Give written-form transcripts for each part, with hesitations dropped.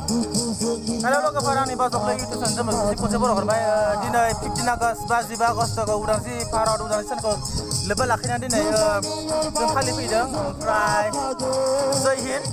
Hello लोगोफोर आंनि बाजौखौ YouTube चेनेलजों मोनसे खनसे बर' हरबाय दिनै 15 आगस्ट बा 15 आगस्टखौ उदांस्रि भारत उदांस्रि सानखौ लोब्बा लाखिनानै दिनै जों फालिफैदों ओमफ्राय जय हिन्द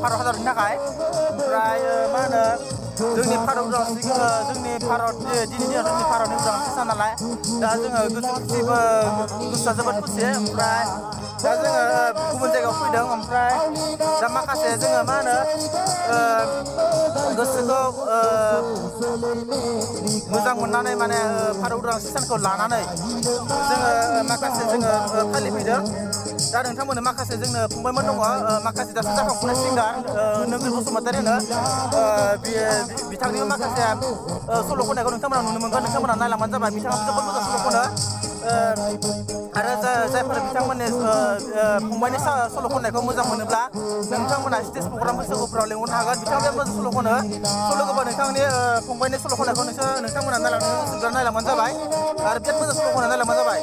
भारत हादरनि थाखाय ओमफ्राय मा होनो जोंनि भारत उदांस्रिखौ जोंनि भारत दिनैनि दिनाव जोंनि भारतनि उदांस्रि सान नालाय दा जोङो गोसोआ जोबोद खुसि ओमफ्राय दा जोङो गुबुन जायगायाव फैदों ओमफ्राय दा माखासे जोङो मा होनो गोसोखौ मोजां मोननानै माने भारत उदांस्रि सानखौ लानानै जोङो माखासे जोङो फालिफैदों दा नोंथांमोननो माखासे जोंनो फंबायमोन दङ माखासे दासो जाखांफुनाय सिंगार नोगोर बसुमतारी होनो बिथांनि माखासे सल' खननायखौ नोंथांमोना नुनो मोनगोन नोंथांमोना नायलांबानो जाबाय बिथाङा जोबोद मोजां सल' खनो आरो जायफोर बिथांमोननि फंबायनि सल' खननायखौ मोजां मोनोब्ला नोंथांमोना स्टेज प्रग्राम बैसागुफ्राव लेंहरनो हागोन बिथाङा बे मोजां सल' खनो लोगोफोर नोंथांनि फंबायनि सल' खननायखौ नोंथांमोना नायलांबानो जाबाय आरो बिराद मोजां सल' खनना नायलांबानो जाबाय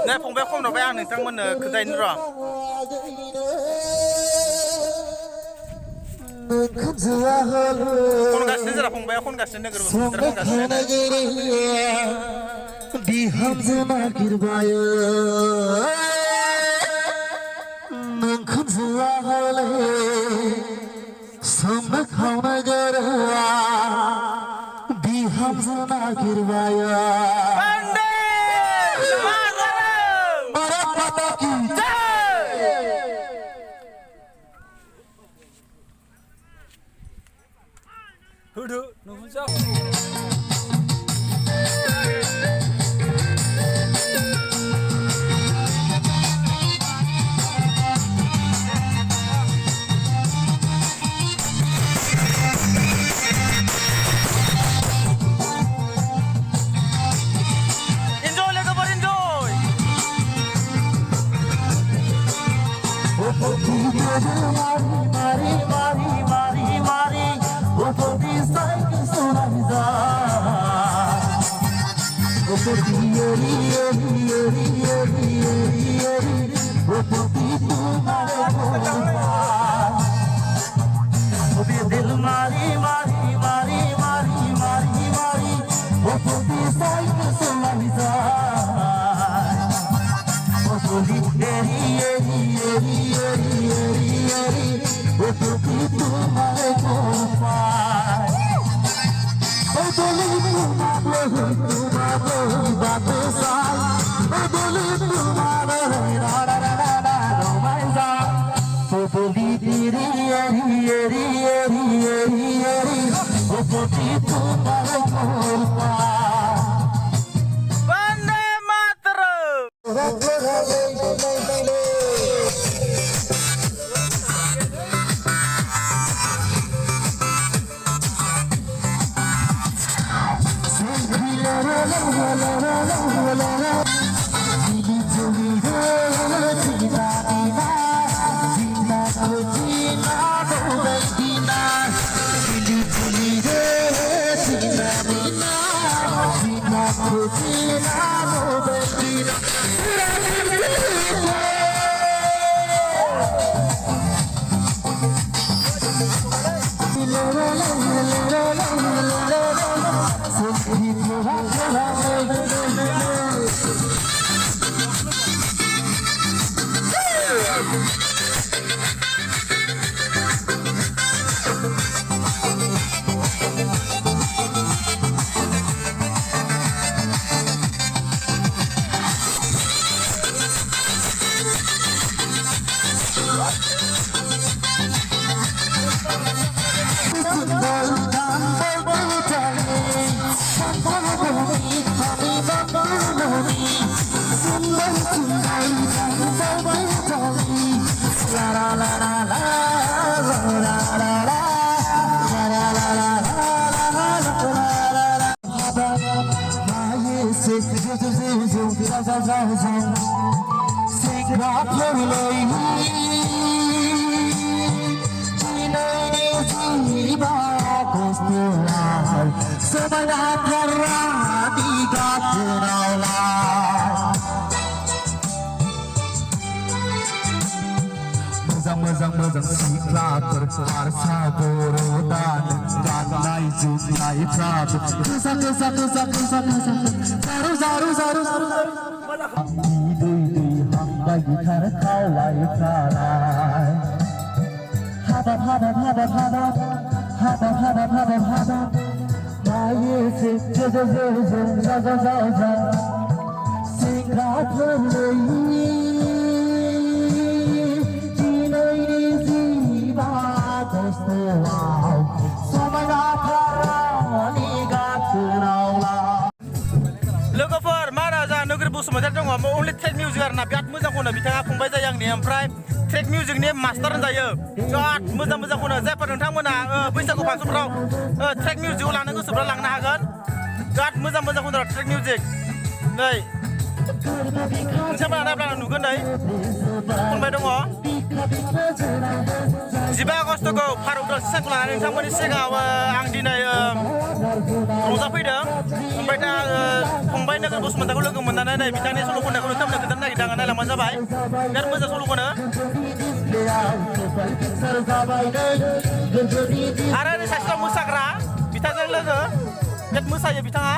네, 봉배 콤노 배하는 장면은 그가 있는 거. 콘 가시느라 봉배 콘 가시는 그러고 콘 가시는. 비함즈나 길바요 는 큰즈아할래 섬나카우나 가라 비함즈나 길바요 안돼! 마라파타키 흐르 누구죠? जों सेंग्राफोरलै दिनैनि जिबा खस्थ'आव समायनाथार रानि गाथोनावलाय मोजां सिख्लाफोर हारसा बर' दान गाननाय जोमनायफ्राबो गोजा जारु दै हांबाय गिटार खावलायफ्रालाय हाबाब नायोसो जों जा सेंग्राफोरलै लोगोफोर मा राजा नोगोर बसुमतारी दङ अनलि ट्रेक मिउजिक आरोना बिराद मोजां खनो बिथाङा फंबाय जायो आंनि ओमफ्राय ट्रेक मिउजिकनि मास्टार होनजायो बिराद मोजां खनो जायफोर नोंथांमोना बैसागु फांसनफ्राव ट्रेक मिउजिकआव लानो गोसोब्ला लांनो हागोन बिराद मोजां खनो ट्रेक मिउजिक नै नोंथांमोना नायब्ला नुगोन नै फंबाय दङ 15 आगस्तखौ भारत उदांस्रि सानखौ लानानै नोंथांमोननि सिगाङाव आं दिनै रंजाफैदों ओमफ्राय दा फंबाय नोगोर बसुमतारीखौ लोगो मोननानै नै बिथांनि सल' खननायखौ नोंथांमोननो खोन्थानो नागिरदों आं नायलांबानो जाबाय बिराद मोजां सल' खनो आरो ओरै सासेयाव मोसाग्रा बिथांजों लोगो बिराद मोसायो बिथाङा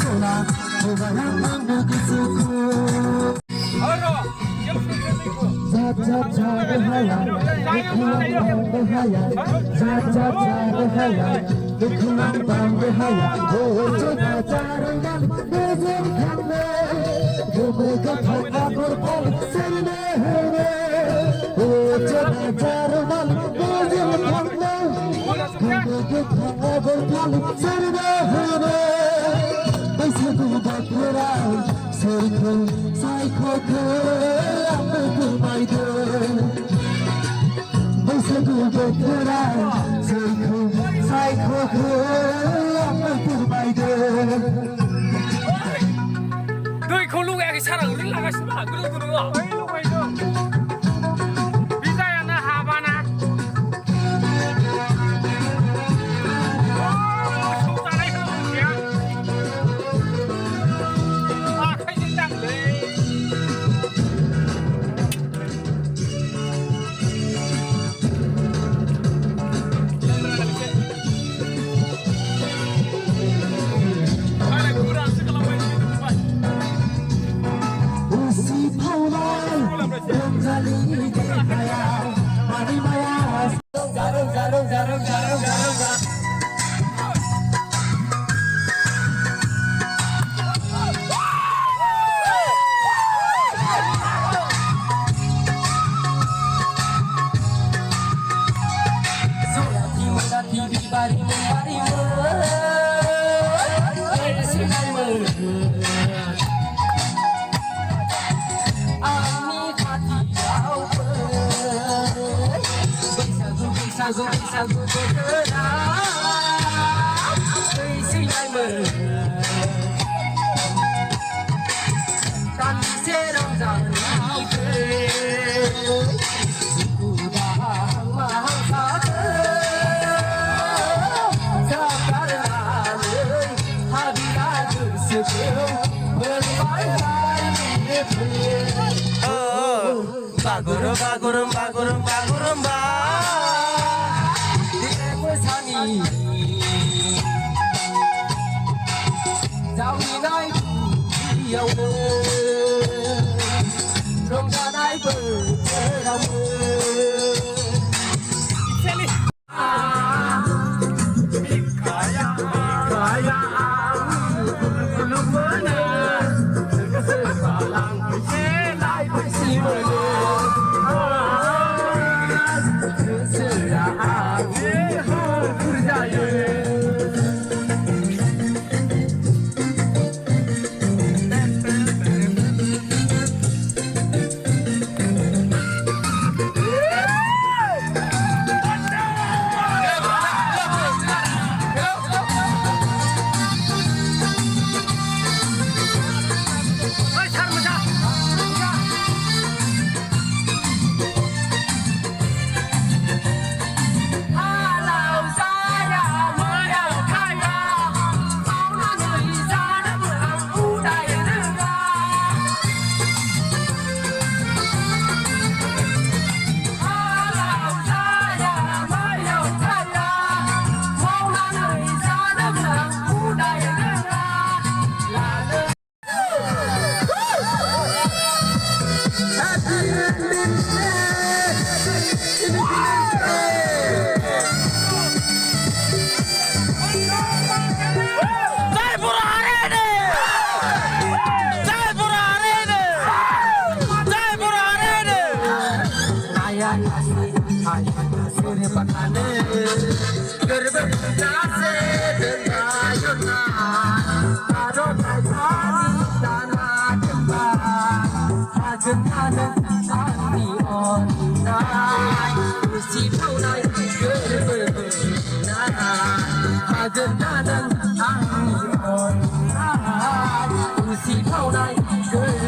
보나 보가랑 만나기 좋고 알아. 자자자를 하야 그만 하야 자자자를 하야 그만 하야 오저나 자를 난 내전 강내 그물가 타고 빨리 세네 오저나 자를 난 내전 강내 그물가 타고 빨리 세네 बैसागु बोथोराव सोरखौ सायख'खो आंबो फोरमायदो बैसागु बोथोराव सोरखौ सायख'खो आंबो फोरमायदो 너희 걸로 가기 사랑 우리 나가시면 안 그래 들어가. 어이로 가이죠. 비자야 나 하바나. बैसागु बोथोराव फैसैलायमोन दान्दिसे रंजानाय दुखु दाहा साथो जागारनानै हाबिलाय गोसोखौ मोनबाय 바구름바 자위나이 부여워 정자나이 벌떼라워 Hãy subscribe cho kênh Ghiền Mì Gõ để không bỏ lỡ